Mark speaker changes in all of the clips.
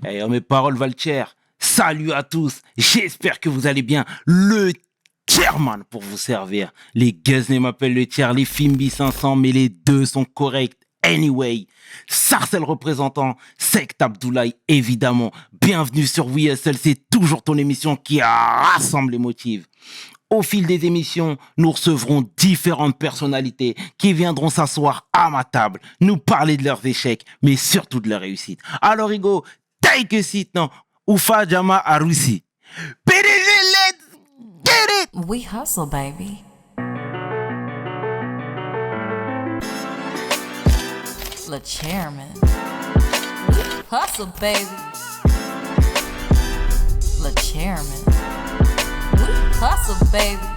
Speaker 1: Eh, mes paroles valent cher. Salut à tous. J'espère que vous allez bien. Le chairman pour vous servir. Les Guzney m'appellent le tiers, les Fimbi 500, mais les deux sont corrects. Anyway, Sarcel représentant, Sect Abdoulaye évidemment. Bienvenue sur WeHustle, c'est toujours ton émission qui rassemble les motifs. Au fil des émissions, nous recevrons différentes personnalités qui viendront s'asseoir à ma table, nous parler de leurs échecs, mais surtout de leurs réussites. Alors Hugo, take a seat now. Oufa Jama Arusi. PDG, let's get it!
Speaker 2: We hustle, baby. The chairman. Hustle, baby. The chairman. Hustle, baby.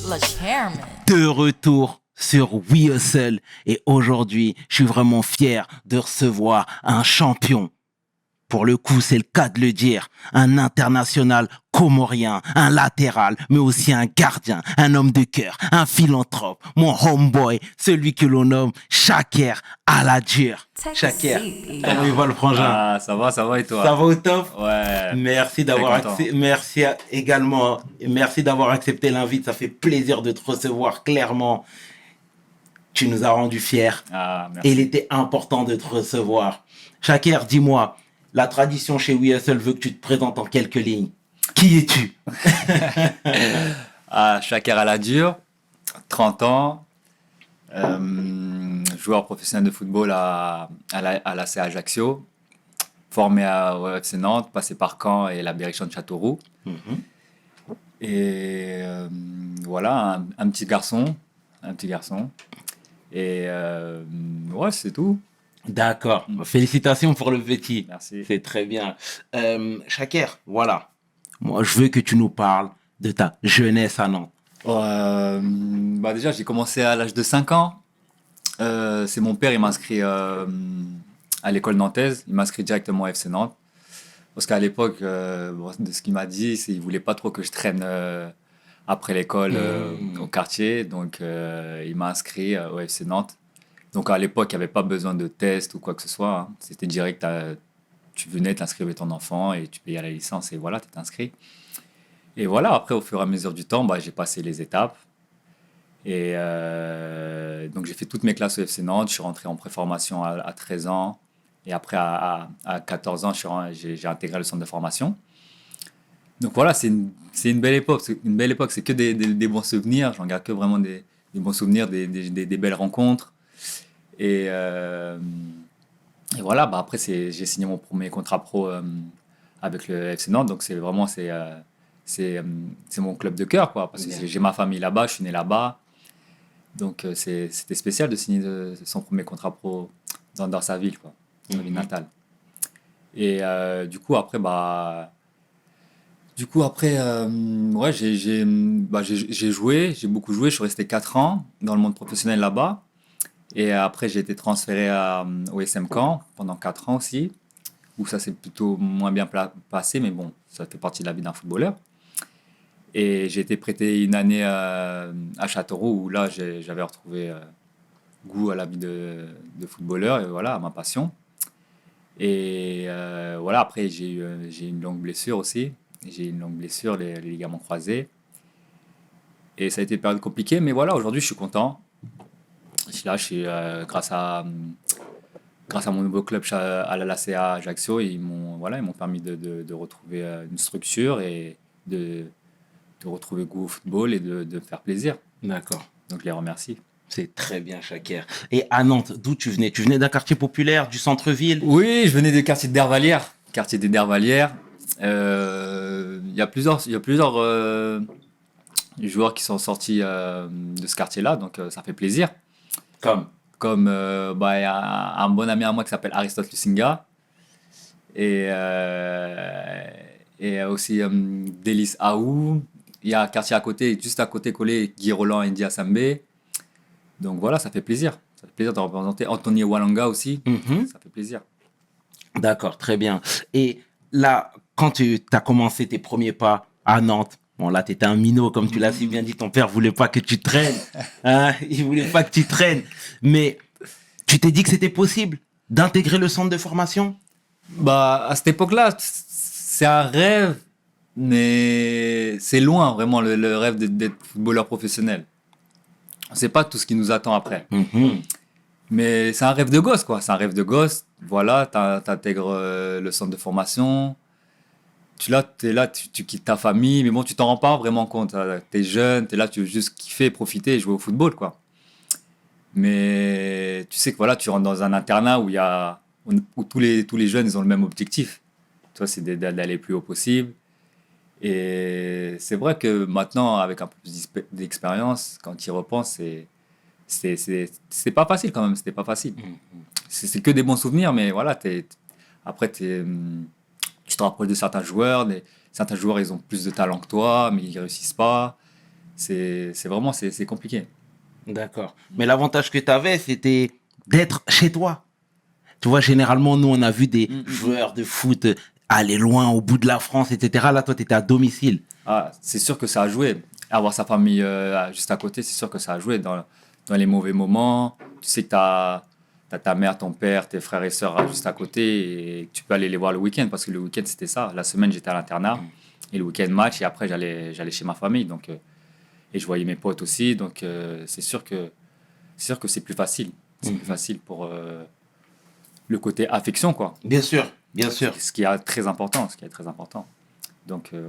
Speaker 2: Le chairman.
Speaker 1: De retour sur WeHustle et aujourd'hui, je suis vraiment fier de recevoir un champion. Pour le coup, c'est le cas de le dire, un international comorien, un latéral, mais aussi un gardien, un homme de cœur, un philanthrope, mon homeboy, celui que l'on nomme Shaker Aladur. Shaker, comment il va le frangin?
Speaker 3: Ah, ça va et toi?
Speaker 1: Ça va au top?
Speaker 3: Ouais.
Speaker 1: Merci d'avoir merci d'avoir accepté l'invite. Ça fait plaisir de te recevoir. Clairement, tu nous as rendu fiers.
Speaker 3: Ah, merci.
Speaker 1: Et il était important de te recevoir. Shaker, dis-moi, la tradition chez WeHustle veut que tu te présentes en quelques lignes. Qui es-tu?
Speaker 3: Shaker Aladur, 30 ans, joueur professionnel de football à l'AC Ajaccio, formé au FC Nantes, passé par Caen et la Berrichonne de Châteauroux. Et voilà, un petit garçon. Et ouais, c'est tout.
Speaker 1: D'accord. Félicitations pour le petit.
Speaker 3: Merci.
Speaker 1: C'est très bien. Shaker, voilà. Moi, je veux que tu nous parles de ta jeunesse à Nantes.
Speaker 3: Déjà, j'ai commencé à l'âge de 5 ans. C'est mon père, il m'a inscrit à l'école nantaise. Il m'a inscrit directement au FC Nantes. Parce qu'à l'époque, de ce qu'il m'a dit, c'est qu'il ne voulait pas trop que je traîne après l'école au quartier. Donc, il m'a inscrit au FC Nantes. Donc, à l'époque, il n'y avait pas besoin de test ou quoi que ce soit. Hein. C'était direct, tu venais, t'inscrivais ton enfant et tu payais la licence et voilà, tu t'es inscrit. Et voilà, après, au fur et à mesure du temps, j'ai passé les étapes. Et donc, j'ai fait toutes mes classes au FC Nantes. Je suis rentré en préformation à 13 ans. Et après, à 14 ans, j'ai intégré le centre de formation. Donc voilà, c'est une belle époque. C'est une belle époque. C'est que des bons souvenirs. J'en garde que vraiment des bons souvenirs, des belles rencontres. Et voilà, après, j'ai signé mon premier contrat pro avec le FC Nantes. Donc, c'est vraiment c'est mon club de cœur, quoi. Parce que j'ai ma famille là-bas, je suis né là-bas. Donc, c'était spécial de signer son premier contrat pro dans sa ville, quoi, dans sa ville natale. Et du coup, après, ouais, j'ai joué, j'ai beaucoup joué. Je suis resté 4 ans dans le monde professionnel là-bas. Et après, j'ai été transféré au SM Caen pendant 4 ans aussi, où ça s'est plutôt moins bien passé, mais bon, ça fait partie de la vie d'un footballeur. Et j'ai été prêté une année à Châteauroux, où là, j'avais retrouvé goût à la vie de footballeur, et voilà, à ma passion. Et voilà, après, j'ai eu une longue blessure aussi. J'ai eu une longue blessure, les ligaments croisés. Et ça a été une période compliquée, mais voilà, aujourd'hui, je suis content. Là, je suis, grâce à mon nouveau club à la LACA Ajaccio, ils m'ont permis de retrouver une structure et de retrouver goût au football et de faire plaisir.
Speaker 1: D'accord.
Speaker 3: Donc, je les remercie.
Speaker 1: C'est très bien, Shaker. Et à Nantes, d'où tu venais? Tu venais d'un quartier populaire, du centre-ville?
Speaker 3: Oui, je venais du quartier des Dervalières. Il y a plusieurs joueurs qui sont sortis de ce quartier-là, donc ça fait plaisir. Comme il y a un bon ami à moi qui s'appelle Aristote Lusinga et aussi Délice Aou. Il y a un quartier à côté, juste à côté collé, Guy Roland et India Sambé. Donc voilà, ça fait plaisir. Ça fait plaisir de représenter Anthony Walanga aussi. Ça fait plaisir.
Speaker 1: D'accord, très bien. Et là, quand tu as commencé tes premiers pas à Nantes, bon là, tu étais un minot, comme tu l'as si bien dit, ton père voulait pas que tu traînes. Hein, il voulait pas que tu traînes. Mais tu t'es dit que c'était possible d'intégrer le centre de formation?
Speaker 3: Bah, à cette époque-là, c'est un rêve, mais c'est loin vraiment le rêve d'être footballeur professionnel. On sait pas tout ce qui nous attend après.
Speaker 1: Mhm.
Speaker 3: Mais c'est un rêve de gosse, quoi. C'est un rêve de gosse. Voilà, t'intègres le centre de formation. T'es là, tu quittes ta famille, mais bon, tu t'en rends pas vraiment compte. T'es jeune, t'es là, tu veux juste kiffer, profiter et jouer au football, quoi. Mais tu sais que voilà, tu rentres dans un internat où tous les jeunes ils ont le même objectif. Toi, c'est d'aller le plus haut possible. Et c'est vrai que maintenant, avec un peu plus d'expérience, quand tu y repenses, c'est pas facile quand même. C'était pas facile. C'est que des bons souvenirs, mais voilà, après, tu te rapproches de certains joueurs. Certains joueurs, ils ont plus de talent que toi, mais ils réussissent pas. C'est compliqué.
Speaker 1: D'accord. Mais l'avantage que tu avais, c'était d'être chez toi. Tu vois, généralement, nous, on a vu des joueurs de foot aller loin au bout de la France, etc. Là, toi, tu étais à domicile.
Speaker 3: Ah, c'est sûr que ça a joué. Avoir sa famille juste à côté, c'est sûr que ça a joué dans les mauvais moments. Tu sais que tu as ta mère, ton père, tes frères et sœurs juste à côté et que tu peux aller les voir le week-end parce que le week-end, c'était ça. La semaine, j'étais à l'internat et le week-end, match et après, j'allais chez ma famille. Donc, et je voyais mes potes aussi. Donc, c'est sûr que c'est plus facile. C'est plus facile pour le côté affection, quoi.
Speaker 1: Bien sûr, bien sûr.
Speaker 3: Ce qui est très important. Donc, ouais.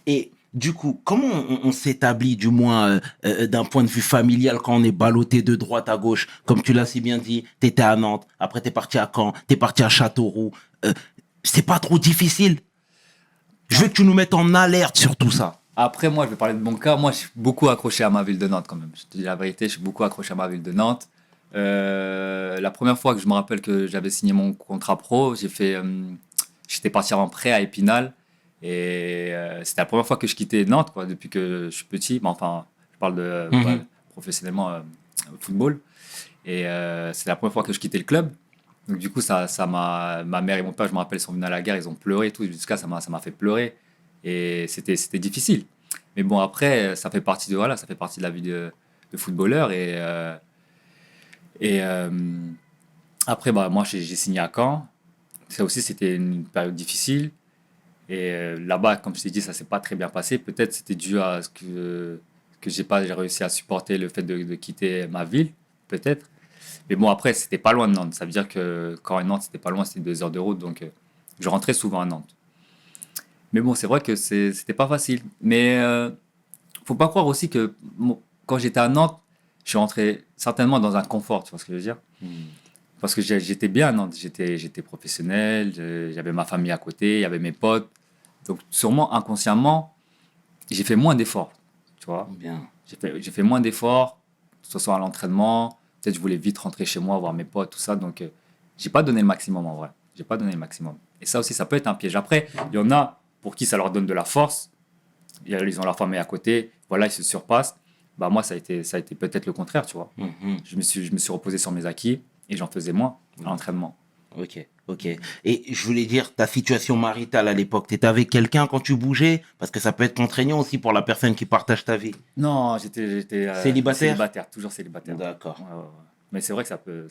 Speaker 1: Et du coup, comment on s'établit, du moins d'un point de vue familial, quand on est ballotté de droite à gauche? Comme tu l'as si bien dit, tu étais à Nantes, après tu es parti à Caen, tu es parti à Châteauroux. C'est pas trop difficile? Je veux que tu nous mettes en alerte sur tout ça.
Speaker 3: Après, moi, je vais parler de mon cas. Moi, je suis beaucoup accroché à ma ville de Nantes quand même. Je te dis la vérité, je suis beaucoup accroché à ma ville de Nantes. La première fois que je me rappelle que j'avais signé mon contrat pro, j'étais parti en prêt à Épinal. Et c'était la première fois que je quittais Nantes, quoi, depuis que je suis petit. Mais enfin, je parle de professionnellement football. Et c'est la première fois que je quittais le club. Donc du coup, ma mère et mon père, je me rappelle, ils sont venus à la gare, ils ont pleuré et tout. Jusqu'à ça m'a fait pleurer. Et c'était difficile. Mais bon, après, ça fait partie de la vie de footballeur. Et après, bah, moi, j'ai signé à Caen. Ça aussi, c'était une période difficile. Et là-bas, comme je t'ai dit, ça s'est pas très bien passé. Peut-être c'était dû à ce que j'ai réussi à supporter le fait de quitter ma ville, peut-être. Mais bon, après, c'était pas loin de Nantes. Ça veut dire que quand Nantes, c'était pas loin, c'était 2 heures de route. Donc, je rentrais souvent à Nantes. Mais bon, c'est vrai que c'était pas facile. Mais faut pas croire aussi que quand j'étais à Nantes, je suis rentré certainement dans un confort, tu vois ce que je veux dire? Parce que j'étais bien à Nantes, j'étais professionnel, j'avais ma famille à côté, il y avait mes potes. Donc sûrement inconsciemment, j'ai fait moins d'efforts, tu vois?
Speaker 1: Bien.
Speaker 3: J'ai fait moins d'efforts, que ce soit à l'entraînement, peut-être je voulais vite rentrer chez moi, voir mes potes, tout ça. Donc j'ai pas donné le maximum en vrai. J'ai pas donné le maximum. Et ça aussi, ça peut être un piège. Après, il y en a pour qui ça leur donne de la force. Ils ont leur famille à côté, voilà, ils se surpassent. Bah moi, ça a été peut-être le contraire, tu vois. Je me suis reposé sur mes acquis et j'en faisais moins à l'entraînement.
Speaker 1: Ok, ok. Et je voulais dire, ta situation maritale à l'époque, t'étais avec quelqu'un quand tu bougeais? Parce que ça peut être contraignant aussi pour la personne qui partage ta vie.
Speaker 3: Non, j'étais
Speaker 1: Célibataire?
Speaker 3: toujours célibataire.
Speaker 1: D'accord.
Speaker 3: Ouais. Mais c'est vrai que ça peut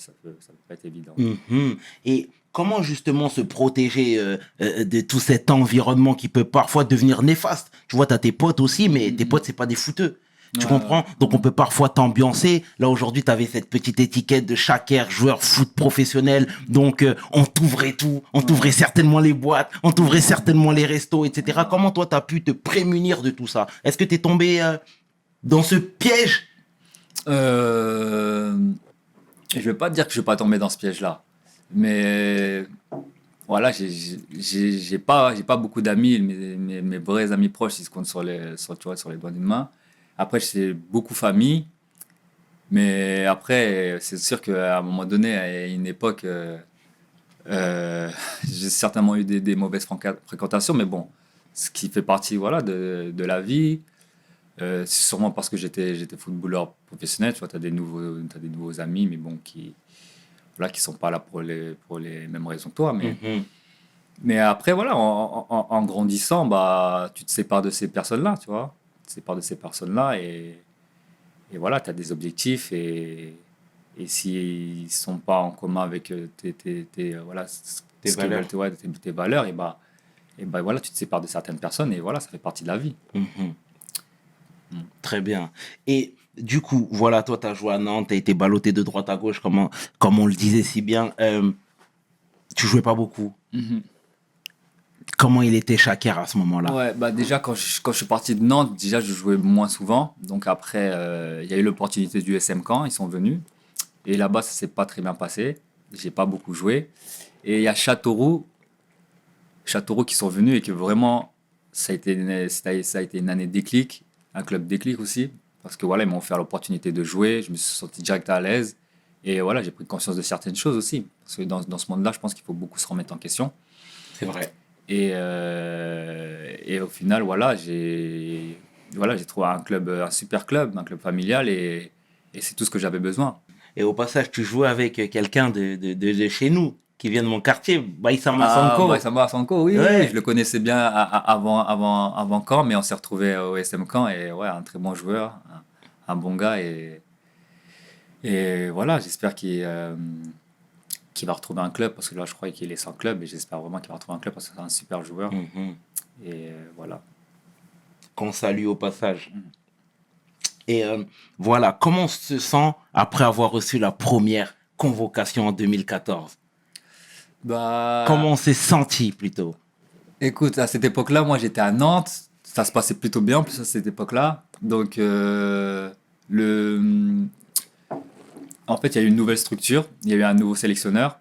Speaker 3: pas être évident.
Speaker 1: Mhm. Et comment justement se protéger de tout cet environnement qui peut parfois devenir néfaste? Tu vois, t'as tes potes aussi, mais tes potes, c'est pas des footeux. Tu comprends? Donc on peut parfois t'ambiancer. Là aujourd'hui, tu avais cette petite étiquette de Shaker, joueur foot professionnel. Donc on t'ouvrait tout, on t'ouvrait certainement les boîtes, on t'ouvrait certainement les restos, etc. Comment toi, tu as pu te prémunir de tout ça? Est-ce que tu es tombé dans ce piège?
Speaker 3: Je vais pas te dire que je vais pas tomber dans ce piège-là, mais voilà, j'ai pas beaucoup d'amis. Mes vrais amis proches, ils se comptent tu vois, sur les doigts d'une main. Après, j'ai beaucoup famille, mais après, c'est sûr qu'à un moment donné, à une époque, j'ai certainement eu des mauvaises fréquentations, mais bon, ce qui fait partie, voilà, de la vie. C'est sûrement parce que j'étais footballeur professionnel, tu vois, t'as des nouveaux amis, mais bon, voilà, qui sont pas là pour les mêmes raisons que toi, mais après, voilà, en grandissant, bah, tu te sépares de ces personnes-là, tu vois. Tu te sépares de ces personnes-là et voilà, tu as des objectifs et Et s'ils ne sont pas en commun avec voilà,
Speaker 1: Tes
Speaker 3: ce qu'ils
Speaker 1: valeurs.
Speaker 3: veulent, tes valeurs, et bah, voilà, tu te sépares de certaines personnes et voilà, ça fait partie de la vie.
Speaker 1: Mhm. Très bien. Et du coup, voilà, toi, tu as joué à Nantes, tu as été ballotté de droite à gauche, comme on le disait si bien. Tu jouais pas beaucoup. Comment il était Shaker à ce moment-là?
Speaker 3: Ouais, bah déjà quand je suis parti de Nantes, déjà je jouais moins souvent. Donc après, il y a eu l'opportunité du SM Caen, ils sont venus. Et là-bas, ça s'est pas très bien passé. J'ai pas beaucoup joué. Et il y a Châteauroux qui sont venus et que vraiment, ça a été une année déclic, un club déclic aussi. Parce que voilà, ils m'ont offert l'opportunité de jouer, je me suis senti direct à l'aise. Et voilà, j'ai pris conscience de certaines choses aussi. Parce que dans ce monde-là, je pense qu'il faut beaucoup se remettre en question.
Speaker 1: C'est vrai.
Speaker 3: Et au final, voilà, j'ai trouvé un club, un super club, un club familial et c'est tout ce que j'avais besoin.
Speaker 1: Et au passage, tu jouais avec quelqu'un de chez nous, qui vient de mon quartier, Baïsama
Speaker 3: Ah,
Speaker 1: Sanko.
Speaker 3: bah, Samba Sanko, oui,
Speaker 1: Ouais.
Speaker 3: je le connaissais bien avant Caen, mais on s'est retrouvé au SM Caen et ouais, un très bon joueur, un bon gars et voilà, j'espère qu'il va retrouver un club parce que là, je crois qu'il est sans club et j'espère vraiment qu'il va retrouver un club parce que c'est un super joueur
Speaker 1: Mhm.
Speaker 3: et voilà.
Speaker 1: Qu'on salue au passage. Et voilà, comment on se sent après avoir reçu la première convocation en 2014?
Speaker 3: Bah,
Speaker 1: Comment on s'est senti plutôt?
Speaker 3: écoute, à cette époque-là, moi j'étais à Nantes, ça se passait plutôt bien en plus à cette époque-là. Donc, en fait, il y a eu une nouvelle structure, il y a eu un nouveau sélectionneur,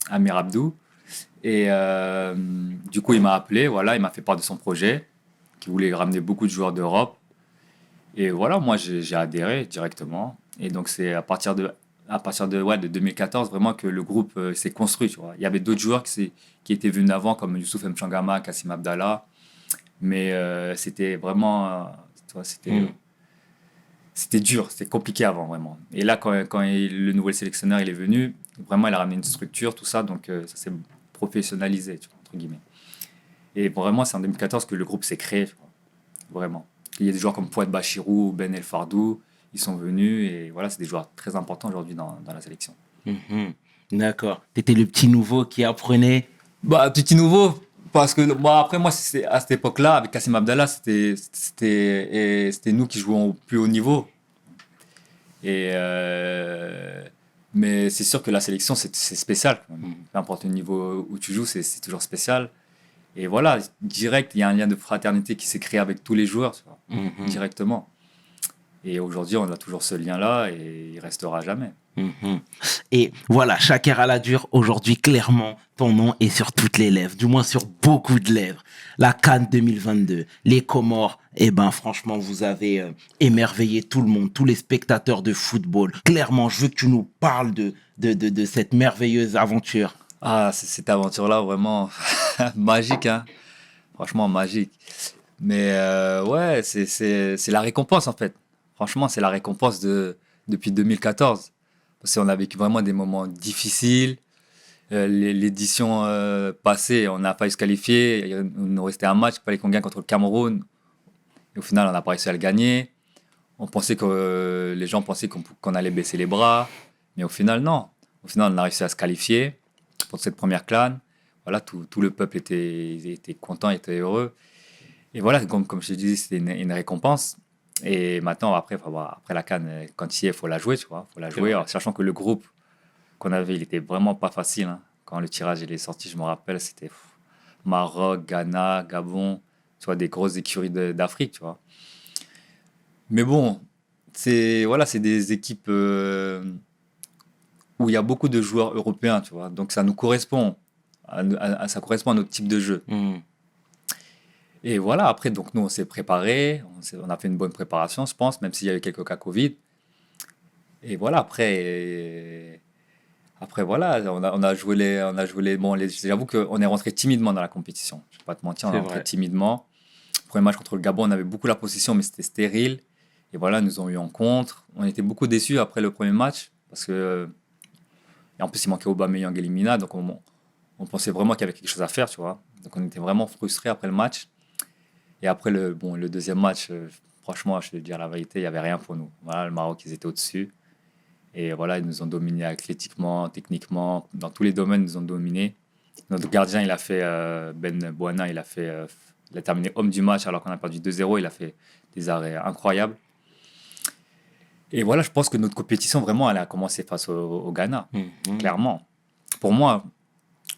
Speaker 3: Amir Abdou. Et du coup, il m'a appelé, voilà, il m'a fait part de son projet, qui voulait ramener beaucoup de joueurs d'Europe. Et voilà, moi j'ai adhéré directement. Et donc, c'est de 2014 vraiment que le groupe s'est construit. Tu vois. Il y avait d'autres joueurs qui étaient venus avant, comme Youssouf Mchangama, Kassim Abdallah. Mais c'était vraiment. Tu vois,
Speaker 1: Mm.
Speaker 3: c'était dur, c'était compliqué avant, vraiment. Et là, le nouvel sélectionneur il est venu, vraiment, il a ramené une structure, tout ça. Donc, ça s'est professionnalisé, tu vois, entre guillemets. Et vraiment, c'est en 2014 que le groupe s'est créé, tu vois, vraiment. Il y a des joueurs comme Fouad Bachirou, Ben El Fardou, ils sont venus. Et voilà, c'est des joueurs très importants aujourd'hui dans la sélection.
Speaker 1: Mhm. D'accord. T'étais le petit nouveau qui apprenait.
Speaker 3: Bah, petit nouveau, parce que bon, après, moi, à cette époque-là, avec Kassim Abdallah, c'était nous qui jouons au plus haut niveau. Et, mais c'est sûr que la sélection, c'est spécial, quand même. Peu importe le niveau où tu joues, c'est toujours spécial. Et voilà, direct, il y a un lien de fraternité qui s'est créé avec tous les joueurs, tu vois,
Speaker 1: Mhm.
Speaker 3: directement. Et aujourd'hui, on a toujours ce lien-là et il restera jamais.
Speaker 1: Mhm. Et voilà, Shaker Aladur, aujourd'hui, clairement, ton nom est sur toutes les lèvres, du moins sur beaucoup de lèvres. La CAN 2022, les Comores, eh ben, franchement, vous avez émerveillé tout le monde, tous les spectateurs de football. Clairement, je veux que tu nous parles de cette merveilleuse aventure.
Speaker 3: Ah, cette aventure-là, vraiment magique, hein. Franchement, magique. Mais ouais, c'est la récompense, en fait. Franchement, c'est la récompense depuis 2014. Parce qu'on a vécu vraiment des moments difficiles. L'édition passée, on n'a pas eu se qualifier. Il nous restait un match, il fallait qu'on gagne contre le Cameroun. Et au final, on n'a pas réussi à le gagner. Les gens pensaient qu'on allait baisser les bras. Mais au final, non. Au final, on a réussi à se qualifier pour cette première CLAN. Voilà, tout le peuple était content, était heureux. Et voilà, comme je te disais, c'était une récompense. Et maintenant, après, après la CAN, quand il y est, il faut la jouer, tu vois. Faut la jouer, alors, sachant que le groupe qu'on avait, il était vraiment pas facile, hein. Quand le tirage il est sorti, je me rappelle, c'était Maroc, Ghana, Gabon, tu vois, des grosses écuries d'Afrique, tu vois. Mais bon, c'est des équipes où il y a beaucoup de joueurs européens, tu vois. Donc ça nous correspond, ça correspond à notre type de jeu.
Speaker 1: Mhm.
Speaker 3: Et voilà, après, donc nous, on s'est préparé, on a fait une bonne préparation, je pense, même s'il y a eu quelques cas Covid. Et voilà, après voilà, on a joué j'avoue qu'on est rentré timidement dans la compétition. Je vais pas te mentir, on est
Speaker 1: C'est
Speaker 3: rentré
Speaker 1: vrai.
Speaker 3: timidement. Premier match contre le Gabon, on avait beaucoup la possession, mais c'était stérile. Et voilà, ils nous ont eu en contre. On était beaucoup déçus après le premier match, parce que, et en plus, il manquait Aubameyang et Lemina, donc on pensait vraiment qu'il y avait quelque chose à faire, tu vois. Donc on était vraiment frustrés après le match. Et après le deuxième match, franchement, je vais te dire la vérité, il n'y avait rien pour nous. Voilà, le Maroc, ils étaient au-dessus. Et voilà, ils nous ont dominés athlétiquement, techniquement, dans tous les domaines, ils nous ont dominés. Notre gardien, il a fait, Ben Boana, il a terminé homme du match alors qu'on a perdu 2-0. Il a fait des arrêts incroyables. Et voilà, je pense que notre compétition, vraiment, elle a commencé face au Ghana, clairement. Pour moi,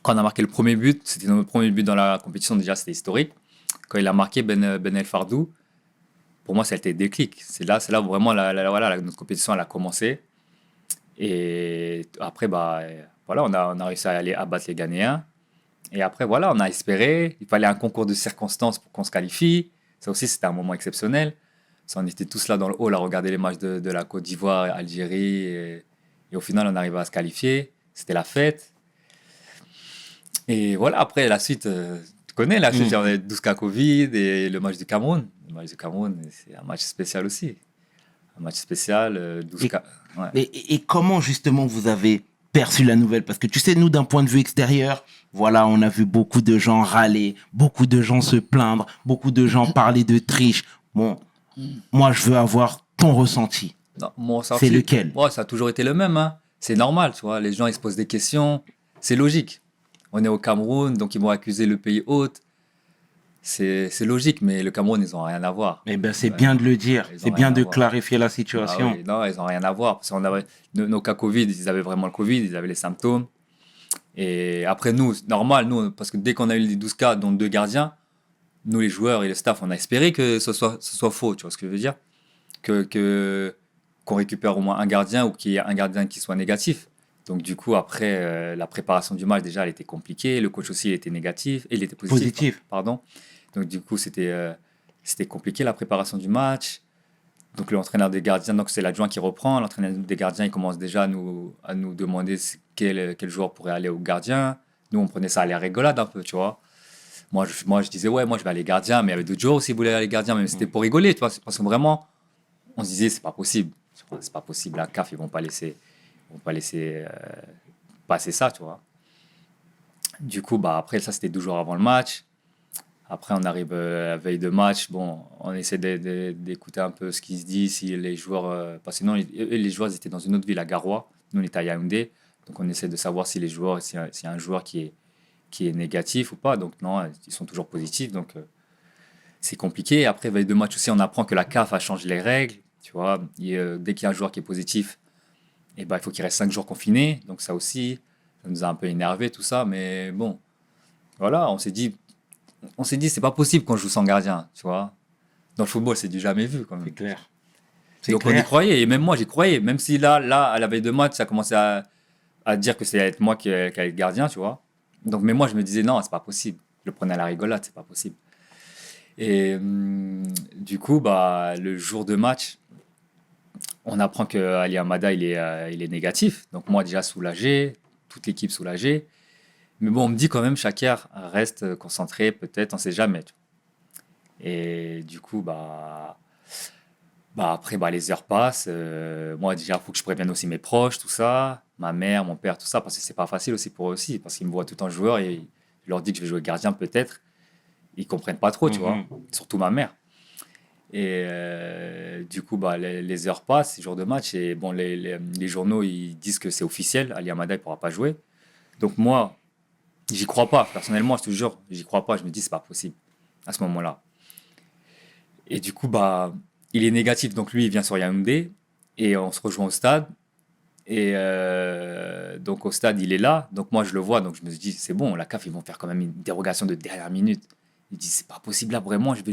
Speaker 3: quand on a marqué le premier but, c'était notre premier but dans la compétition, déjà, c'était historique. Quand il a marqué Ben El Fardou, pour moi, ça a été le déclic. C'est là où vraiment voilà, notre compétition elle a commencé. Et après, voilà, on a réussi à aller abattre les Ghanéens. Et après, voilà, on a espéré. Il fallait un concours de circonstances pour qu'on se qualifie. Ça aussi, c'était un moment exceptionnel. Ça, on était tous là dans le hall à regarder les matchs de la Côte d'Ivoire, Algérie. Et au final, on arrivait à se qualifier. C'était la fête. Et voilà, après, la suite, tu connais, la suite, on a 12 cas Covid et le match du Cameroun. Le match du Cameroun, c'est un match spécial aussi. Un match spécial, 12 cas. Ouais.
Speaker 1: Et comment justement vous avez perçu la nouvelle? Parce que tu sais, nous, d'un point de vue extérieur, voilà, on a vu beaucoup de gens râler, beaucoup de gens se plaindre, beaucoup de gens parler de triche. Bon, moi, je veux avoir ton ressenti.
Speaker 3: Non, mon
Speaker 1: C'est lequel?
Speaker 3: Ouais, ça a toujours été le même. Hein. C'est normal, tu vois. Les gens, ils se posent des questions. C'est logique. On est au Cameroun, donc ils vont accuser le pays hôte. C'est logique, mais le Cameroun, ils n'ont rien à voir.
Speaker 1: Eh bien, c'est bien de le dire.
Speaker 3: Ils ont
Speaker 1: C'est bien
Speaker 3: rien à
Speaker 1: de
Speaker 3: voir.
Speaker 1: clarifier la situation.
Speaker 3: Ah oui, non, ils n'ont rien à voir. Parce qu'on avait, nos cas Covid, ils avaient vraiment le Covid, ils avaient les symptômes. Et après, nous, normal, nous, parce que dès qu'on a eu les 12 cas, dont 2 gardiens, nous, les joueurs et le staff, on a espéré que ce soit faux. Tu vois ce que je veux dire? Qu'on récupère au moins un gardien ou qu'il y ait un gardien qui soit négatif. Donc, du coup, après, la préparation du match, déjà, elle était compliquée. Le coach aussi, il était négatif. Il était positif. Pardon. Donc, du coup, c'était compliqué, la préparation du match. Donc, l'entraîneur des gardiens, donc c'est l'adjoint qui reprend. L'entraîneur des gardiens, il commence déjà à nous demander quel joueur pourrait aller au gardien. Nous, on prenait ça à la rigolade un peu, tu vois. Moi, je disais, ouais, moi, je vais aller gardien. Mais il y avait d'autres joueurs aussi qui voulaient aller gardien. Mais c'était pour rigoler, tu vois. C'est parce que vraiment, on se disait, c'est pas possible. C'est pas possible. La CAF, ils vont pas laisser passer ça, tu vois. Du coup, après, ça, c'était 12 jours avant le match. Après, on arrive à la veille de match. Bon, on essaie d'écouter un peu ce qui se dit, si les joueurs... parce que sinon, les joueurs ils étaient dans une autre ville, à Garoua. Nous, on était à Yaoundé. Donc, on essaie de savoir si les joueurs, s'il y a un joueur qui est négatif ou pas. Donc, non, ils sont toujours positifs. Donc, c'est compliqué. Après, veille de match aussi, on apprend que la CAF a changé les règles. Tu vois, dès qu'il y a un joueur qui est positif, il faut qu'il reste 5 jours confiné. Donc, ça aussi, ça nous a un peu énervé, tout ça. Mais bon, voilà, on s'est dit, c'est pas possible qu'on joue sans gardien, tu vois. Dans le football, c'est du jamais vu, quand même.
Speaker 1: C'est clair.
Speaker 3: Donc, on y croyait. Et même moi, j'y croyais. Même si là, à la veille de match, ça commençait à dire que c'est être moi qui allais être gardien, tu vois. Donc, mais moi, je me disais, non, c'est pas possible. Je le prenais à la rigolade, c'est pas possible. Et du coup, le jour de match, on apprend que Ali Amada, il est négatif. Donc, moi, déjà soulagé, toute l'équipe soulagée. Mais bon, on me dit quand même, Chaker, reste concentré, peut-être, on ne sait jamais. Et du coup, après, les heures passent. Moi, déjà, il faut que je prévienne aussi mes proches, tout ça. Ma mère, mon père, tout ça, parce que c'est pas facile aussi pour eux aussi. Parce qu'ils me voient tout le temps joueur et je leur dis que je vais jouer gardien, peut-être. Ils ne comprennent pas trop, tu vois. Surtout ma mère. Et du coup, les heures passent, les jours de match. Et bon, les journaux, ils disent que c'est officiel. Ali Amada, il ne pourra pas jouer. Donc moi, j'y crois pas. Personnellement, je te jure, j'y crois pas. Je me dis, c'est pas possible à ce moment-là. Et du coup, il est négatif. Donc lui, il vient sur Yaoundé et on se rejoint au stade. Et donc au stade, il est là. Donc moi, je le vois. Donc je me dis, c'est bon, la CAF, ils vont faire quand même une dérogation de dernière minute. Il dit, c'est pas possible là, vraiment, je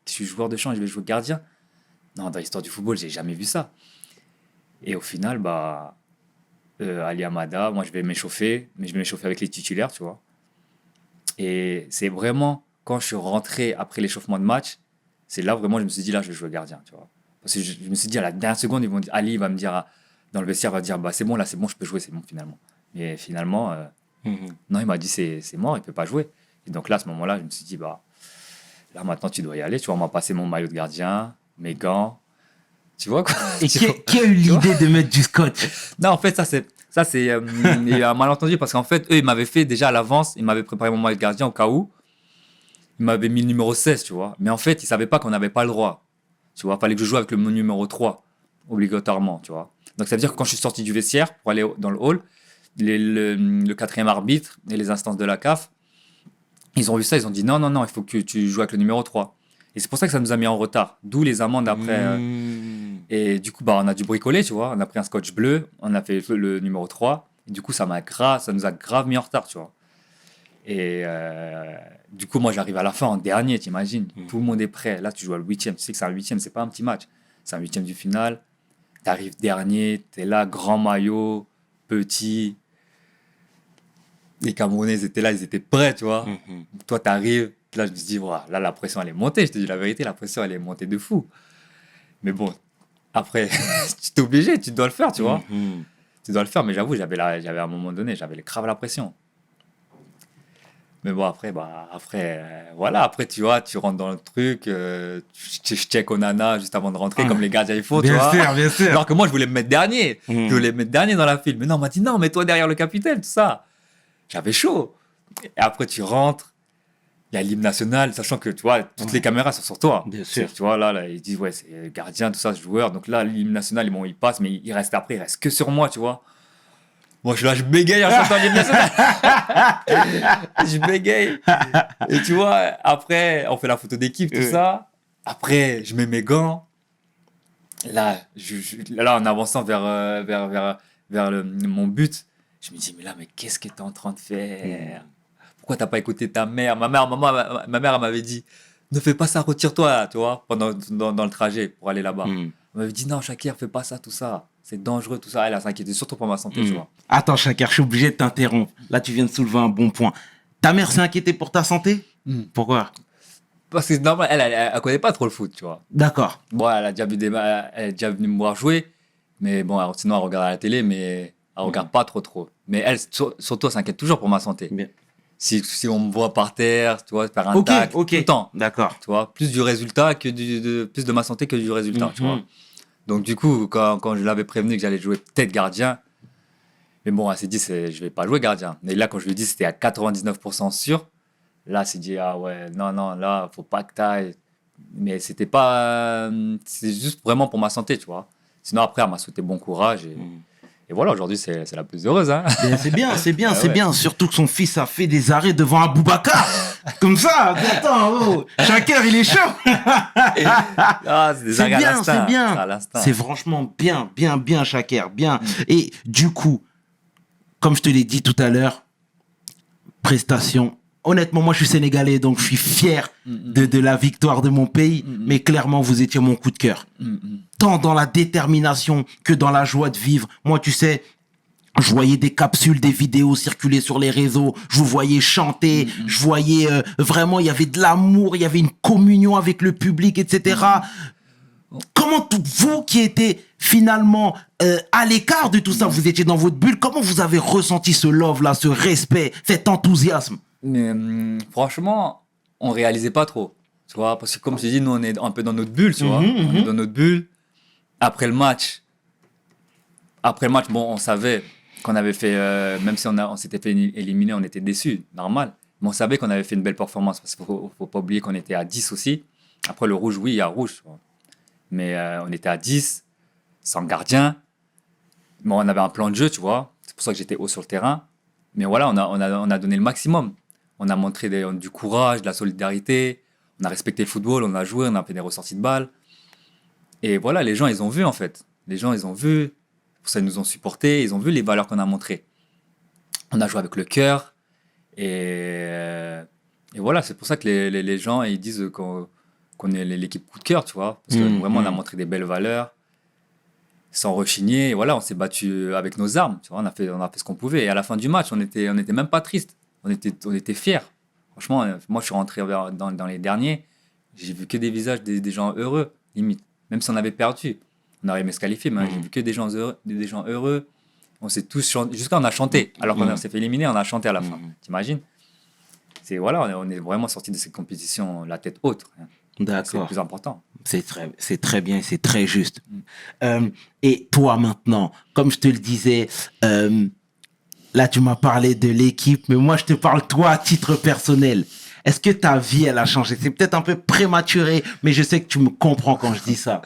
Speaker 3: suis joueur de champ, je vais jouer gardien. Non, dans l'histoire du football, j'ai jamais vu ça. Et au final, Ali Amada, moi je vais m'échauffer, mais je vais m'échauffer avec les titulaires, tu vois. Et c'est vraiment, quand je suis rentré après l'échauffement de match, c'est là vraiment je me suis dit, là je vais jouer gardien, tu vois. Parce que je me suis dit, à la dernière seconde, ils vont dire, Ali va me dire, dans le vestiaire, va dire, c'est bon, là c'est bon, je peux jouer, c'est bon finalement. Mais finalement, non, il m'a dit, c'est mort, il peut pas jouer. Et donc là, à ce moment-là, je me suis dit, là maintenant tu dois y aller, tu vois, on m'a passé mon maillot de gardien, mes gants. Tu vois quoi?
Speaker 1: Et qui a eu l'idée de mettre du scotch?
Speaker 3: Non, en fait, ça c'est il y a un malentendu parce qu'en fait, eux, ils m'avaient fait déjà à l'avance, ils m'avaient préparé mon maillot de gardien au cas où. Ils m'avaient mis le numéro 16, tu vois. Mais en fait, ils savaient pas qu'on n'avait pas le droit. Tu vois, fallait que je joue avec le numéro 3, obligatoirement, tu vois. Donc, ça veut dire que quand je suis sorti du vestiaire pour aller dans le hall, le quatrième arbitre et les instances de la CAF, ils ont vu ça, ils ont dit non, il faut que tu joues avec le numéro 3. Et c'est pour ça que ça nous a mis en retard. D'où les amendes après. Et du coup, on a dû bricoler, tu vois. On a pris un scotch bleu, on a fait le numéro 3. Et du coup, ça nous a grave mis en retard, tu vois. Et du coup, moi, j'arrive à la fin en dernier, t'imagines. Tout le monde est prêt. Là, tu joues à le 8e. Tu sais que c'est un 8e, c'est pas un petit match. C'est un 8e du final. T'arrives dernier, t'es là, grand maillot, petit. Les Camerounais, ils étaient là, ils étaient prêts, tu vois. Toi, t'arrives. Là, je me dis, voilà, là, la pression, elle est montée. Je te dis la vérité, la pression, elle est montée de fou. Mais bon, après, tu t'es obligé, tu dois le faire, tu vois. Tu dois le faire, mais j'avoue, j'avais à un moment donné, j'avais grave la pression. Mais bon, après, voilà, après, tu vois, tu rentres dans le truc, je check Onana juste avant de rentrer, comme les gardiens, il faut, tu vois.
Speaker 1: Bien sûr.
Speaker 3: Alors que moi, je voulais me mettre dernier. Je voulais me mettre dernier dans la file. Mais non, on m'a dit, non, mets-toi derrière le capitaine, tout ça. J'avais chaud. Et après, tu rentres. Il y a l'hymne national, sachant que tu vois, toutes les caméras sont sur toi.
Speaker 1: Bien sûr.
Speaker 3: Tu vois, là, ils disent, ouais, c'est gardien, tout ça, joueur. Donc là, l'hymne national, il passe, mais il reste que sur moi, tu vois. Moi, je suis là, je bégaye en chantant l'hymne national. Je bégaye. Et tu vois, après, on fait la photo d'équipe, tout ça. Après, je mets mes gants. Là, en avançant vers mon but, je me dis, mais qu'est-ce que tu es en train de faire? Pourquoi t'as pas écouté ta mère? Ma mère, elle m'avait dit, ne fais pas ça, retire-toi, tu vois, dans le trajet pour aller là-bas. Elle m'avait dit, non, Shakir, fais pas ça, tout ça. C'est dangereux, tout ça. Elle s'inquiétait surtout pour ma santé, tu vois.
Speaker 1: Attends, Shakir, je suis obligé de t'interrompre. Là, tu viens de soulever un bon point. Ta mère s'est inquiétée pour ta santé? Pourquoi?
Speaker 3: Parce que c'est normal, elle connaît pas trop le foot, tu vois.
Speaker 1: D'accord.
Speaker 3: Bon, elle est déjà venue me voir jouer, mais bon, alors, sinon, elle regarde à la télé, mais elle regarde pas trop. Mais elle, surtout, elle s'inquiète toujours pour ma santé.
Speaker 1: Bien.
Speaker 3: Si on me voit par terre, tu vois, faire un tac, tout le temps.
Speaker 1: D'accord.
Speaker 3: Tu vois, plus du résultat plus de ma santé que du résultat, tu vois. Donc, du coup, quand je l'avais prévenu que j'allais jouer peut-être gardien, mais bon, elle s'est dit, je vais pas jouer gardien. Mais là, quand je lui ai dit, c'était à 99% sûr. Là, elle s'est dit, ah ouais, non, là, faut pas que t'ailles. Mais c'était pas. C'est juste vraiment pour ma santé, tu vois. Sinon, après, elle m'a souhaité bon courage. Et voilà, aujourd'hui, c'est la plus heureuse. Hein.
Speaker 1: C'est bien. Surtout que son fils a fait des arrêts devant Aboubacar. Comme ça, attends, Shakir, il est chaud.
Speaker 3: C'est des arrêts à l'instinct.
Speaker 1: C'est bien. C'est franchement bien, Shakir, bien. Et du coup, comme je te l'ai dit tout à l'heure, prestation. Honnêtement, moi, je suis sénégalais, donc je suis fier de la victoire de mon pays. Mais clairement, vous étiez mon coup de cœur. Tant dans la détermination que dans la joie de vivre. Moi, tu sais, je voyais des capsules, des vidéos circuler sur les réseaux. Je vous voyais chanter. Je voyais vraiment, il y avait de l'amour, il y avait une communion avec le public, etc. Comment vous qui étiez finalement à l'écart de tout ça, vous étiez dans votre bulle, comment vous avez ressenti ce love-là, ce respect, cet enthousiasme?
Speaker 3: Mais franchement, on réalisait pas trop, tu vois, parce que comme je t'ai dit, nous on est un peu dans notre bulle, tu vois, on est dans notre bulle. Après le match, bon, on savait qu'on avait fait, même si on s'était fait éliminer, on était déçus, normal, mais on savait qu'on avait fait une belle performance, parce qu'il faut pas oublier qu'on était à 10 aussi. Après le rouge, oui, il y a rouge, tu vois. Mais on était à 10, sans gardien. Bon, on avait un plan de jeu, tu vois, c'est pour ça que j'étais haut sur le terrain. Mais voilà, on a donné le maximum. On a montré du courage, de la solidarité. On a respecté le football, on a joué, on a fait des ressorties de balles. Et voilà, les gens, ils ont vu, en fait. Les gens, ils ont vu. Pour ça, ils nous ont supportés. Ils ont vu les valeurs qu'on a montrées. On a joué avec le cœur. Et voilà, c'est pour ça que les gens, ils disent qu'on est l'équipe coup de cœur, tu vois. Parce que vraiment, on a montré des belles valeurs. Sans rechigner, et voilà, on s'est battu avec nos armes, tu vois, on a fait ce qu'on pouvait. Et à la fin du match, on était même pas triste, on était fiers. Franchement, moi, je suis rentré dans les derniers, j'ai vu que des visages des gens heureux, limite. Même si on avait perdu, on aurait aimé se qualifier, mais j'ai vu que des gens heureux. On s'est tous chanté, jusqu'à on a chanté, alors qu'on s'est fait éliminer, on a chanté à la fin. T'imagines? On est vraiment sorti de cette compétition la tête haute.
Speaker 1: D'accord.
Speaker 3: C'est le plus important.
Speaker 1: C'est très bien, c'est très juste. Et toi maintenant, comme je te le disais, là tu m'as parlé de l'équipe, mais moi je te parle toi à titre personnel. Est-ce que ta vie elle a changé? C'est peut-être un peu prématuré, mais je sais que tu me comprends quand je dis ça.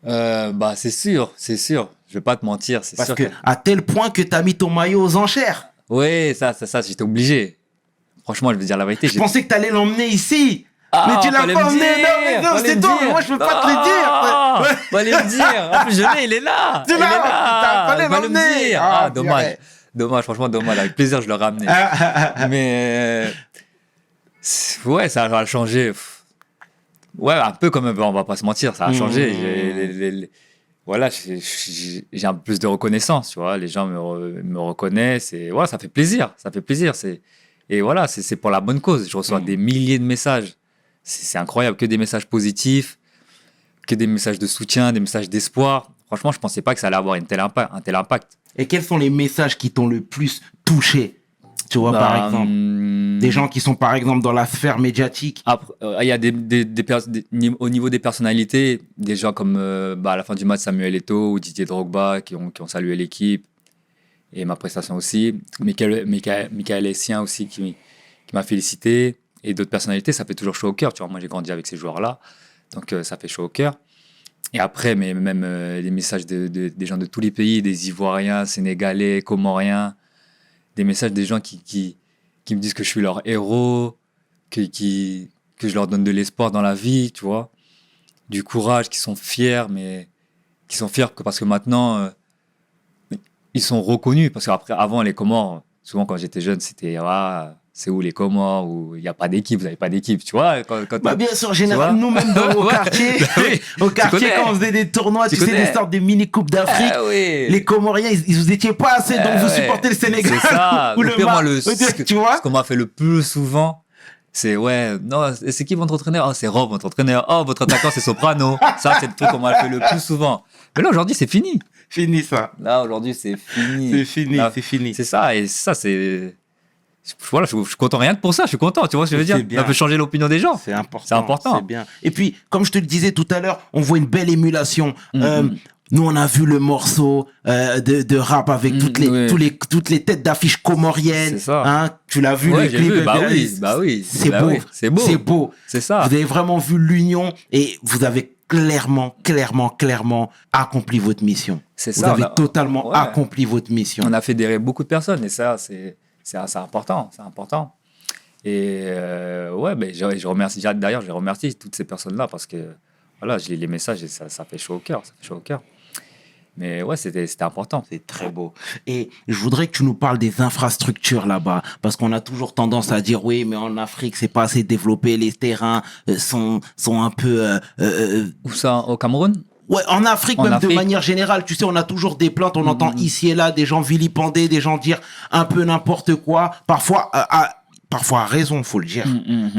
Speaker 3: Bah, c'est sûr, c'est sûr. Je vais pas te mentir, c'est
Speaker 1: Parce
Speaker 3: sûr.
Speaker 1: que à tel point que t'as mis ton maillot aux enchères.
Speaker 3: Oui, ça, j'étais obligé. Franchement, je vais dire la vérité.
Speaker 1: Je pensais que t'allais l'emmener ici.
Speaker 3: Ah,
Speaker 1: mais tu l'as
Speaker 3: fallait
Speaker 1: pas
Speaker 3: me
Speaker 1: emmené.
Speaker 3: dire,
Speaker 1: Non, mais non,
Speaker 3: fallait
Speaker 1: c'est
Speaker 3: me
Speaker 1: toi.
Speaker 3: dire.
Speaker 1: Moi, je peux pas te le dire. Ouais.
Speaker 3: Fallait me dire. En plus, je l'ai, il est là.
Speaker 1: Tu
Speaker 3: Il est
Speaker 1: l'as,
Speaker 3: là.
Speaker 1: fallait
Speaker 3: Fallait me
Speaker 1: l'emmener.
Speaker 3: dire.
Speaker 1: Ah,
Speaker 3: Ah, dommage.
Speaker 1: purée.
Speaker 3: Dommage, franchement, dommage. Avec plaisir, je l'aurais amené. Mais ouais, ça a changé. Ouais, un peu quand même, on va pas se mentir, ça a changé. Voilà, j'ai un peu plus de reconnaissance, tu vois. Les gens me reconnaissent et ouais, ça fait plaisir, ça fait plaisir. Et voilà, c'est pour la bonne cause. Je reçois des milliers de messages. C'est incroyable, que des messages positifs, que des messages de soutien, des messages d'espoir. Franchement, je pensais pas que ça allait avoir un tel impact.
Speaker 1: Et quels sont les messages qui t'ont le plus touché? Tu vois, par exemple, des gens qui sont, par exemple, dans la sphère médiatique.
Speaker 3: Après, il y a au niveau des personnalités, des gens comme à la fin du match Samuel Eto'o ou Didier Drogba qui ont salué l'équipe et ma prestation aussi. Michael Essien aussi qui m'a félicité et d'autres personnalités, ça fait toujours chaud au cœur. Tu vois, moi j'ai grandi avec ces joueurs-là, donc ça fait chaud au cœur. Et après, mais même des messages des gens de tous les pays, des Ivoiriens, Sénégalais, Comoriens, des messages des gens qui me disent que je suis leur héros, que je leur donne de l'espoir dans la vie, tu vois, du courage, qui sont fiers, mais qui sont fiers parce que maintenant, ils sont reconnus. Parce qu'après, avant, les Comores, souvent quand j'étais jeune, c'était c'est où les Comores, où il n'y a pas d'équipe, vous n'avez pas d'équipe, tu vois.
Speaker 1: Bah bien sûr, en général, nous-mêmes au quartier,
Speaker 3: oui,
Speaker 1: au quartier
Speaker 3: connais.
Speaker 1: quand on faisait des tournois, tu sais,
Speaker 3: connais.
Speaker 1: des sortes de mini-coupes d'Afrique,
Speaker 3: Ah oui.
Speaker 1: les Comoriens, ils vous étiez pas assez, donc vous supportez le Sénégal.
Speaker 3: C'est ça.
Speaker 1: ou
Speaker 3: Le
Speaker 1: le
Speaker 3: pire, moi,
Speaker 1: tu vois
Speaker 3: ce qu'on m'a fait le plus souvent, c'est non, c'est qui votre entraîneur? Oh, c'est Rob, votre entraîneur. Oh, votre attaquant, c'est Soprano. Ça, c'est le truc qu'on m'a fait le plus souvent. Mais là, aujourd'hui, c'est fini.
Speaker 1: Fini ça.
Speaker 3: Là, aujourd'hui, c'est fini.
Speaker 1: C'est fini,
Speaker 3: Là,
Speaker 1: c'est fini.
Speaker 3: C'est ça, et ça, c'est. Voilà, je suis content rien que pour ça, je suis content, tu vois ce que je veux dire?
Speaker 1: C'est bien.
Speaker 3: Ça peut changer l'opinion des gens.
Speaker 1: C'est important.
Speaker 3: C'est important.
Speaker 1: C'est bien. Et puis, comme je te le disais tout à l'heure, on voit une belle émulation. Nous, on a vu le morceau de rap avec
Speaker 3: oui.
Speaker 1: toutes les têtes d'affiche comoriennes.
Speaker 3: C'est ça.
Speaker 1: Hein, tu l'as vu,
Speaker 3: Ouais,
Speaker 1: le
Speaker 3: j'ai
Speaker 1: clip.
Speaker 3: vu, bah oui.
Speaker 1: C'est
Speaker 3: Bah
Speaker 1: beau.
Speaker 3: oui, c'est beau.
Speaker 1: C'est beau.
Speaker 3: C'est ça.
Speaker 1: Vous avez vraiment vu l'union et vous avez clairement accompli votre mission.
Speaker 3: C'est
Speaker 1: Vous
Speaker 3: ça.
Speaker 1: avez totalement
Speaker 3: Ouais.
Speaker 1: accompli votre mission.
Speaker 3: On a fédéré beaucoup de personnes et ça, c'est important. C'est important. Et ouais, ben, je remercie, d'ailleurs, je remercie toutes ces personnes-là parce que voilà, je lis les messages et ça fait chaud au cœur. Ça fait chaud au cœur. Mais ouais, c'était important.
Speaker 1: C'est très beau. Et je voudrais que tu nous parles des infrastructures là-bas, parce qu'on a toujours tendance à dire oui, mais en Afrique, c'est pas assez développé, les terrains sont un peu...
Speaker 3: Où ça, au Cameroun?
Speaker 1: Ouais, en Afrique,
Speaker 3: En
Speaker 1: même
Speaker 3: Afrique.
Speaker 1: de manière générale, tu sais, on a toujours des plaintes, on entend ici et là des gens vilipender, des gens dire un peu n'importe quoi, parfois à raison, faut le dire.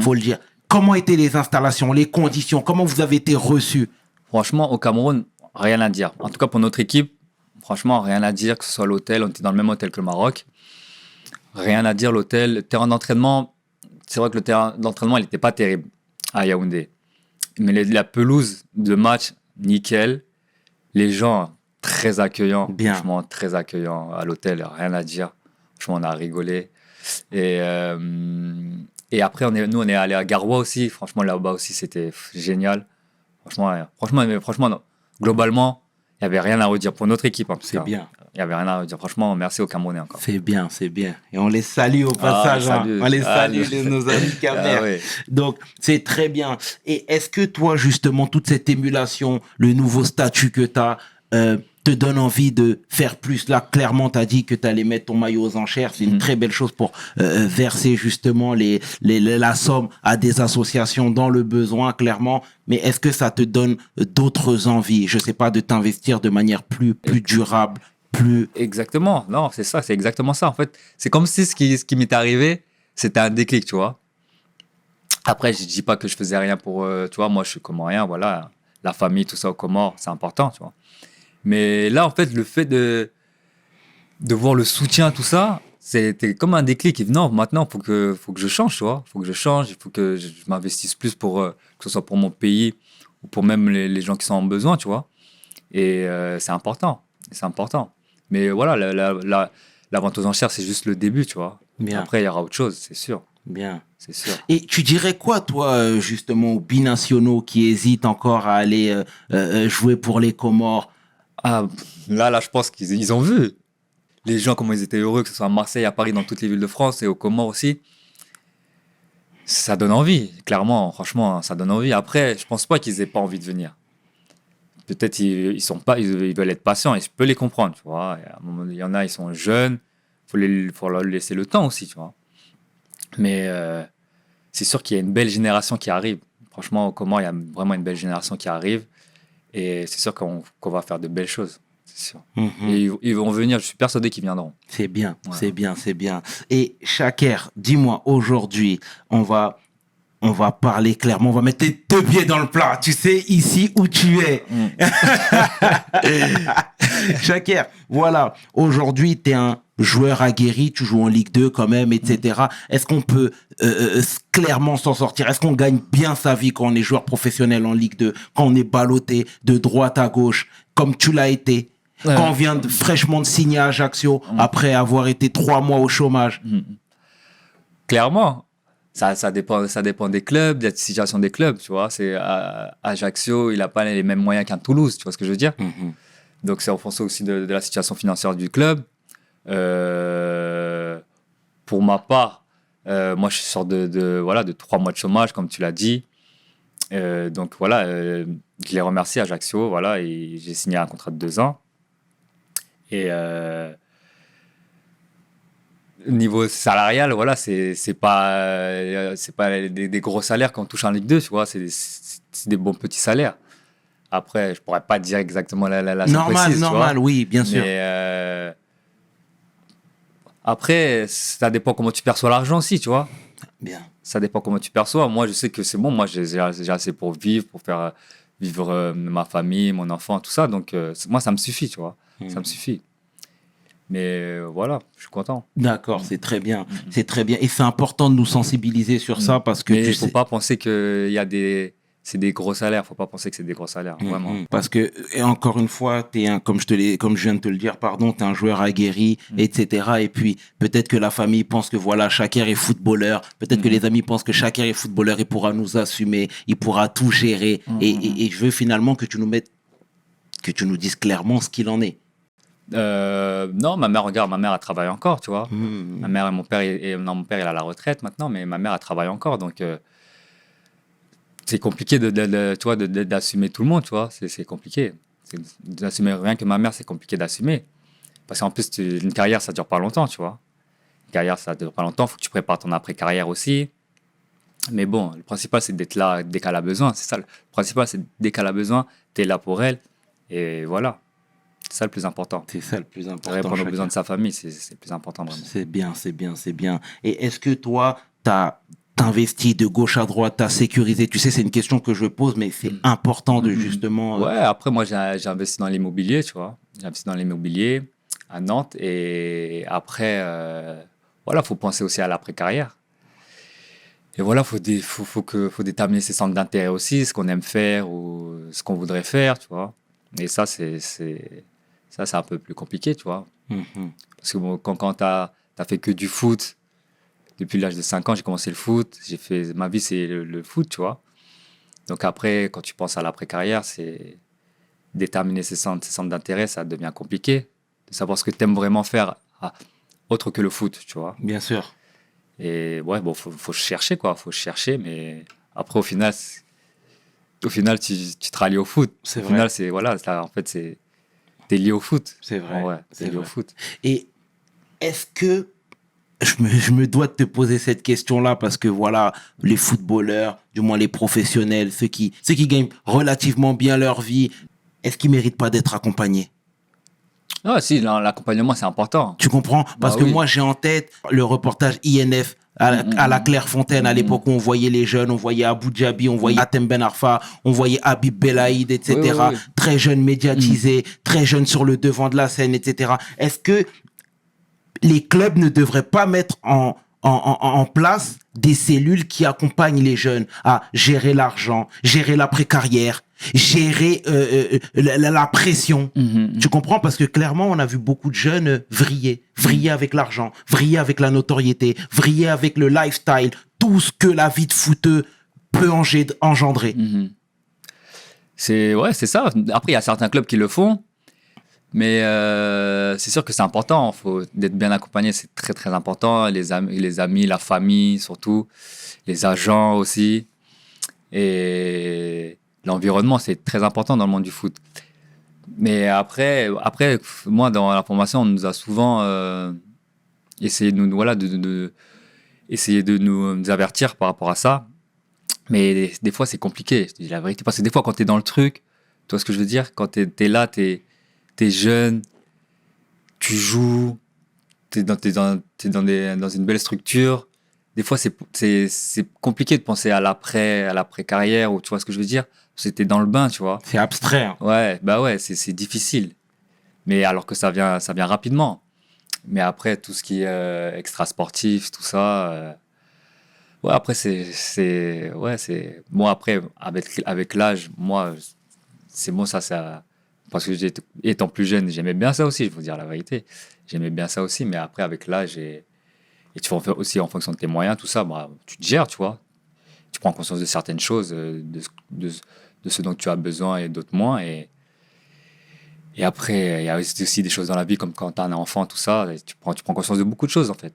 Speaker 1: Faut le dire. Comment étaient les installations, les conditions, comment vous avez été reçus?
Speaker 3: Franchement, au Cameroun, rien à dire. En tout cas, pour notre équipe, franchement, rien à dire, que ce soit l'hôtel, on était dans le même hôtel que le Maroc. Rien à dire, l'hôtel. Le terrain d'entraînement, c'est vrai que le terrain d'entraînement, il n'était pas terrible à Yaoundé. Mais la pelouse de match, nickel. Les gens, très accueillants.
Speaker 1: Bien.
Speaker 3: Franchement, très accueillants à l'hôtel, rien à dire. Franchement, on a rigolé. Et après, nous, on est allé à Garoua aussi. Franchement, là-bas aussi, c'était génial. Franchement, non. Globalement, il n'y avait rien à redire pour notre équipe. En tout
Speaker 1: C'est
Speaker 3: cas.
Speaker 1: bien.
Speaker 3: Il n'y avait rien à redire. Franchement, merci aux Camerounais encore.
Speaker 1: C'est bien, c'est bien. Et on les salue au passage.
Speaker 3: salue.
Speaker 1: On les salue,
Speaker 3: Ah,
Speaker 1: nos amis Camer.
Speaker 3: Ah ouais.
Speaker 1: Donc, c'est très bien. Et est-ce que toi, justement, toute cette émulation, le nouveau statut que tu as, te donne envie de faire plus? Là, clairement, tu as dit que tu allais mettre ton maillot aux enchères. C'est une très belle chose pour verser justement la somme à des associations dans le besoin, clairement. Mais est-ce que ça te donne d'autres envies, je sais pas, de t'investir de manière plus durable, plus...
Speaker 3: Exactement. Non, c'est ça. C'est exactement ça. En fait, c'est comme si ce qui m'est arrivé, c'était un déclic, tu vois. Après, je dis pas que je faisais rien pour... tu vois, moi, je suis comorien, voilà. La famille, tout ça aux Comores, c'est important, tu vois. Mais là, en fait, le fait de voir le soutien, tout ça, c'était comme un déclic. Non, maintenant, faut que je change, tu vois. Faut que je change, il faut que je m'investisse plus pour que ce soit pour mon pays ou pour même les gens qui sont en besoin, tu vois. Et c'est important. C'est important. Mais voilà, la vente aux enchères, c'est juste le début, tu vois.
Speaker 1: Bien.
Speaker 3: Après, il y aura autre chose, c'est sûr.
Speaker 1: Bien.
Speaker 3: c'est sûr.
Speaker 1: Et tu dirais quoi, toi, justement, aux binationaux qui hésitent encore à aller jouer pour les Comores?
Speaker 3: Ah, là, je pense qu'ils ont vu. Les gens, comment ils étaient heureux, que ce soit à Marseille, à Paris, dans toutes les villes de France et aux Comores aussi. Ça donne envie, clairement, franchement, ça donne envie. Après, je pense pas qu'ils aient pas envie de venir. Peut-être ils sont pas, ils veulent être patients et je peux les comprendre, tu vois. Et à un moment, il y en a, ils sont jeunes, faut leur laisser le temps aussi, tu vois. Mais c'est sûr qu'il y a une belle génération qui arrive. Franchement, aux Comores, il y a vraiment une belle génération qui arrive et c'est sûr qu'on va faire de belles choses, c'est sûr. Et ils vont venir, je suis persuadé qu'ils viendront.
Speaker 1: C'est bien,
Speaker 3: Ouais.
Speaker 1: c'est bien, c'est bien. Et Chaker, dis-moi, aujourd'hui, on va parler clairement, on va mettre tes deux pieds dans le plat, tu sais, ici où tu es. Chaker, voilà, aujourd'hui, tu es un joueur aguerri, tu joues en Ligue 2 quand même, etc. Est-ce qu'on peut clairement s'en sortir? Est-ce qu'on gagne bien sa vie quand on est joueur professionnel en Ligue 2, quand on est ballotté de droite à gauche, comme tu l'as été, quand on vient fraîchement de signer à Ajaccio, après avoir été 3 mois au chômage?
Speaker 3: Clairement, ça dépend des clubs, de la situation des clubs, tu vois. C'est Ajaccio, il n'a pas les mêmes moyens qu'un Toulouse, tu vois ce que je veux dire. Donc c'est en fonction aussi de la situation financière du club. Pour ma part, moi je sors de 3 mois de chômage, comme tu l'as dit. Donc voilà, je les remercie Ajaccio, voilà, et j'ai signé un contrat de 2 ans. Et niveau salarial, voilà, c'est pas des gros salaires qu'on touche en Ligue 2, tu vois, c'est des bons petits salaires. Après, je pourrais pas dire exactement la somme précise,
Speaker 1: Normal,
Speaker 3: tu vois.
Speaker 1: oui, bien sûr.
Speaker 3: Mais après, ça dépend comment tu perçois l'argent aussi, tu vois.
Speaker 1: Bien.
Speaker 3: Ça dépend comment tu perçois. Moi, je sais que c'est bon. Moi, j'ai assez pour vivre, pour faire vivre ma famille, mon enfant, tout ça. Donc, moi, ça me suffit, tu vois. Ça me suffit. Mais voilà, je suis content.
Speaker 1: D'accord, c'est très bien. C'est très bien. Et c'est important de nous sensibiliser sur ça parce que
Speaker 3: Mais
Speaker 1: tu
Speaker 3: il ne faut
Speaker 1: sais.
Speaker 3: pas penser que c'est des gros salaires. Il ne faut pas penser que c'est des gros salaires, vraiment.
Speaker 1: Parce que, et encore une fois, comme je viens de te le dire, pardon, t'es un joueur aguerri, etc. Et puis, peut-être que la famille pense que voilà, Chaker est footballeur. Peut-être que les amis pensent que Chaker est footballeur, il pourra nous assumer, il pourra tout gérer. Et je veux finalement que tu nous dises clairement ce qu'il en est.
Speaker 3: Non, ma mère, elle travaille encore, tu vois. Ma mère et mon père, non, mon père, il a la retraite maintenant, mais ma mère, elle travaille encore. Donc, c'est compliqué tu vois, d'assumer tout le monde, tu vois. C'est compliqué. D'assumer rien que ma mère, c'est compliqué d'assumer. Parce qu'en plus, une carrière, ça dure pas longtemps, tu vois. Une carrière, ça dure pas longtemps. Il faut que tu prépares ton après-carrière aussi. Mais bon, le principal, c'est d'être là dès qu'elle a besoin. C'est ça. Le principal, c'est dès qu'elle a besoin, tu es là pour elle. Et voilà. C'est ça le plus important.
Speaker 1: C'est ça le plus important.
Speaker 3: Répondre aux
Speaker 1: Chaker.
Speaker 3: besoins de sa famille, c'est le plus important, vraiment.
Speaker 1: C'est bien, c'est bien, c'est bien. Et est-ce que toi, t'as investi de gauche à droite, t'as sécurisé? Tu sais, c'est une question que je pose, mais c'est important de justement...
Speaker 3: Ouais, après, moi, j'ai investi dans l'immobilier, tu vois. J'ai investi dans l'immobilier à Nantes. Et après, voilà, il faut penser aussi à l'après-carrière. Et voilà, il faut déterminer ses centres d'intérêt aussi, ce qu'on aime faire ou ce qu'on voudrait faire, tu vois. Et ça, c'est un peu plus compliqué, tu vois. Parce que bon, quand tu as fait que du foot, depuis l'âge de 5 ans, j'ai commencé le foot. Ma vie, c'est le foot, tu vois. Donc après, quand tu penses à l'après-carrière, c'est déterminer ses centres d'intérêt, ça devient compliqué. De savoir ce que tu aimes vraiment faire autre que le foot, tu vois.
Speaker 1: Bien sûr.
Speaker 3: Et ouais, bon, faut chercher, quoi. Faut chercher, mais après, au final, tu te rallies au foot.
Speaker 1: C'est
Speaker 3: Au
Speaker 1: vrai.
Speaker 3: final, voilà, en fait, t'es lié au foot.
Speaker 1: C'est vrai.
Speaker 3: Ouais,
Speaker 1: C'est
Speaker 3: t'es lié au
Speaker 1: vrai.
Speaker 3: foot.
Speaker 1: Et est-ce que je me dois de te poser cette question-là parce que voilà, les footballeurs, du moins les professionnels, ceux qui gagnent relativement bien leur vie, est-ce qu'ils méritent pas d'être accompagnés?
Speaker 3: Ah, si, l'accompagnement, c'est important.
Speaker 1: Tu comprends? Parce que
Speaker 3: oui.
Speaker 1: moi, j'ai en tête le reportage INF à la Clairefontaine, à l'époque où on voyait les jeunes, on voyait Abou Dhabi, on voyait Hatem Ben Arfa, on voyait Habib Belaïd, etc.
Speaker 3: Oui.
Speaker 1: Très jeunes médiatisés, très jeunes sur le devant de la scène, etc. Est-ce que les clubs ne devraient pas mettre en place des cellules qui accompagnent les jeunes à gérer l'argent, gérer l'après-carrière, gérer la pression. Tu comprends? Parce que clairement, on a vu beaucoup de jeunes vriller avec l'argent, vriller avec la notoriété, vriller avec le lifestyle, tout ce que la vie de footeux peut engendrer.
Speaker 3: C'est ça. Après, il y a certains clubs qui le font, mais c'est sûr que c'est important. Faut d'être bien accompagné, c'est très très important. Les amis, la famille surtout, les agents aussi, et l'environnement, c'est très important dans le monde du foot. Mais après, moi, dans la formation, on nous a souvent essayé essayer de nous avertir par rapport à ça. Mais des fois, c'est compliqué, je te dis la vérité. Parce que des fois, quand tu es dans le truc, tu vois ce que je veux dire? Quand tu es là, tu es jeune, tu joues, tu es dans une belle structure. Des fois, c'est compliqué de penser à l'après-carrière, ou tu vois ce que je veux dire? Parce que tu es dans le bain, tu vois.
Speaker 1: C'est abstrait. Hein.
Speaker 3: Ouais, c'est difficile. Mais alors que ça vient rapidement. Mais après, tout ce qui est extra-sportif, tout ça... Ouais, après, bon, après, avec l'âge, moi, c'est bon, ça. Parce que étant plus jeune, j'aimais bien ça aussi, je vais vous dire la vérité. J'aimais bien ça aussi, mais après, avec l'âge, et tu fais aussi en fonction de tes moyens, tout ça, bah, tu te gères, tu vois. Tu prends conscience de certaines choses, de ce dont tu as besoin et d'autres moins. Et après, il y a aussi des choses dans la vie, comme quand tu as un enfant, tout ça, tu prends conscience de beaucoup de choses, en fait.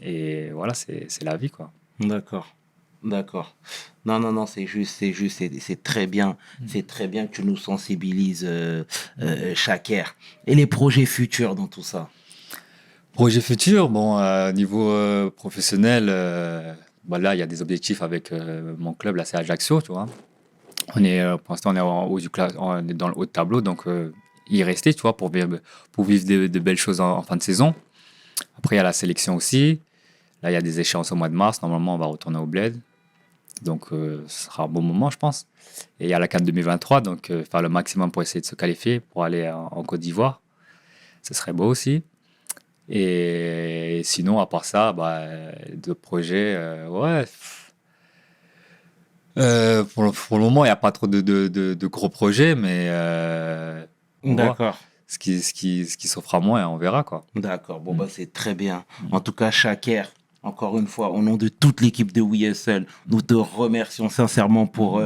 Speaker 3: Et voilà, c'est la vie, quoi.
Speaker 1: D'accord. Non, c'est très bien. C'est très bien que tu nous sensibilises, Chaker. Et les projets futurs dans tout ça?
Speaker 3: Projets futurs, bon, niveau professionnel, là, il y a des objectifs avec mon club, là, c'est Ajaccio, tu vois. Pour l'instant, on est en haut on est dans le haut de tableau, donc y rester, tu vois, pour vivre de belles choses en fin de saison. Après, il y a la sélection aussi. Là, il y a des échéances au mois de mars. Normalement, on va retourner au Bled. Donc, ce sera un bon moment, je pense. Et il y a la CAN 2023. Donc, faire le maximum pour essayer de se qualifier pour aller en Côte d'Ivoire. Ce serait beau aussi. Et sinon, à part ça, d'autres projets, pour le moment, il n'y a pas trop de gros projets, mais
Speaker 1: D'accord.
Speaker 3: Ce qui s'offre à moi, on verra, quoi.
Speaker 1: D'accord. Bon, c'est très bien. En tout cas, Chaker, encore une fois, au nom de toute l'équipe de WeSL, nous te remercions sincèrement pour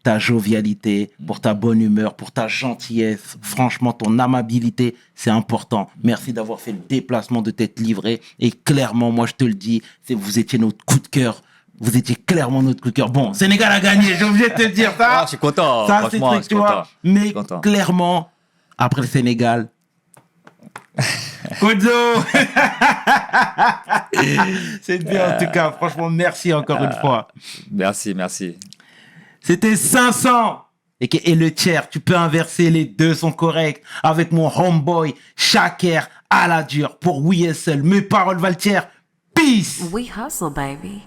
Speaker 1: ta jovialité, pour ta bonne humeur, pour ta gentillesse. Franchement, ton amabilité, c'est important. Merci d'avoir fait le déplacement, de t'être livré. Et clairement, moi, je te le dis, vous étiez notre coup de cœur. Vous étiez clairement notre coup de cœur. Bon, Sénégal a gagné, j'ai obligé de te dire ça.
Speaker 3: Je suis content.
Speaker 1: Ça,
Speaker 3: franchement,
Speaker 1: c'est truc, tu vois. Mais clairement, après le Sénégal... Kodzo. C'est bien en tout cas, franchement merci encore une fois.
Speaker 3: Merci.
Speaker 1: C'était 500 et le tiers, tu peux inverser, les deux sont corrects. Avec mon homeboy Chaker à la dure pour WeSL. Mes paroles valent tiers. Peace.
Speaker 2: We hustle, baby.